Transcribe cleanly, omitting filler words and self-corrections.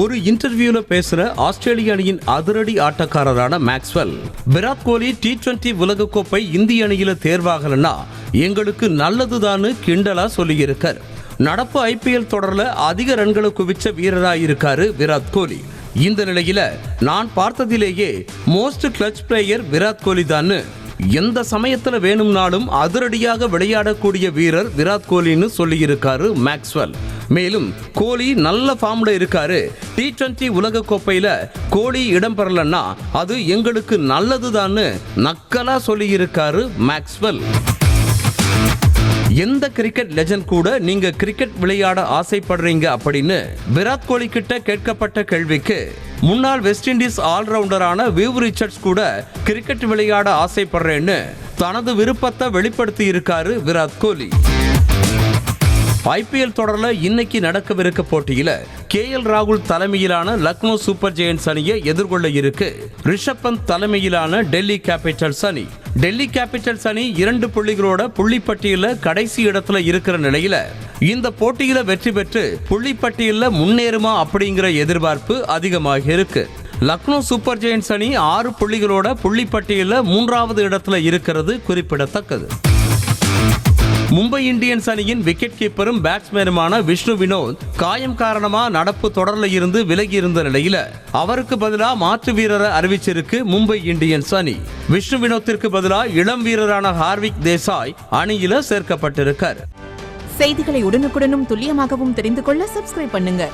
ஒரு இன்டர்வியூல பேசுற ஆஸ்திரேலிய அணியின் அதிரடி ஆட்டக்காரரான மேக்ஸ்வெல், விராட் கோலி T20 உலகக்கோப்பை இந்திய அணியில தேர்வாகலன்னா எங்களுக்கு நல்லதுதான்னு கிண்டலா சொல்லியிருக்கார். நடப்பு IPL தொடர்ல அதிக ரன்களை குவிச்ச வீரராயிருக்காரு விராட் கோலி. இந்த நிலையில நான் பார்த்ததிலேயே most clutch player Virat Kohli தான். எந்த சமயத்துல வேணும்னாலும் அதிரடியாக விளையாடக்கூடிய வீரர் விராட் கோலின்னு சொல்லியிருக்காரு மேக்ஸ்வெல். மேலும் கோலி நல்ல ஃபார்ம்ல இருக்காரு. T20 உலக கோப்பையில கோலி இடம் பெறலன்னா அது எங்களுக்கு நல்லதுதான்னு நக்கலா சொல்லியிருக்காரு மேக்ஸ்வெல். எந்த கிரிக்கெட் லெஜண்ட் கூட நீங்க கிரிக்கெட் விளையாட ஆசைப்படுறீங்க அப்படின்னு விராட் கோலி கிட்ட கேட்கப்பட்ட கேள்விக்கு முன்னாள் வெஸ்ட் இண்டீஸ் ஆல்ரவுண்டரான விவ் ரிச்சர்ட்ஸ் கூட கிரிக்கெட் விளையாட ஆசைப்படுறேன்னு தனது விருப்பத்தை வெளிப்படுத்தி இருக்காரு விராட் கோலி. IPL தொடர்ல இன்னைக்கு நடக்கவிருக்க போட்டியில KL ராகுல் தலைமையிலான லக்னோ சூப்பர் ஜெயண்ட்ஸ் அணியை எதிர்கொள்ள இருக்கு ரிஷப் பந்த் தலைமையிலான டெல்லி கேபிட்டல்ஸ் அணி. டெல்லி கேபிட்டல்ஸ் அணி 2 புள்ளிகளோட புள்ளிப்பட்டியல கடைசி இடத்துல இருக்கிற நிலையில இந்த போட்டியில வெற்றி பெற்று புள்ளிப்பட்டியல முன்னேறுமா அப்படிங்கிற எதிர்பார்ப்பு அதிகமாக இருக்கு. லக்னோ சூப்பர் ஜெயண்ட்ஸ் அணி 6 புள்ளிகளோட புள்ளிப்பட்டியல 3வது இடத்துல இருக்கிறது குறிப்பிடத்தக்கது. மும்பை இந்தியன்ஸ் அணியின் விக்கெட் கீப்பரும் பேட்ஸ்மேனுமான விஷ்ணு வினோத் காயம் காரணமா நடப்பு தொடர்ல இருந்து விலகி இருந்த நிலையில அவருக்கு பதிலா மாற்று வீரரை அறிவிச்சிருக்கு மும்பை இந்தியன்ஸ் அணி. விஷ்ணு வினோத்திற்கு பதிலா இளம் வீரரான ஹார்விக் தேசாய் அணியில சேர்க்கப்பட்டிருக்கார். செய்திகளை உடனுக்குடனும் துல்லியமாகவும் தெரிந்து கொள்ள சப்ஸ்கிரைப் பண்ணுங்க.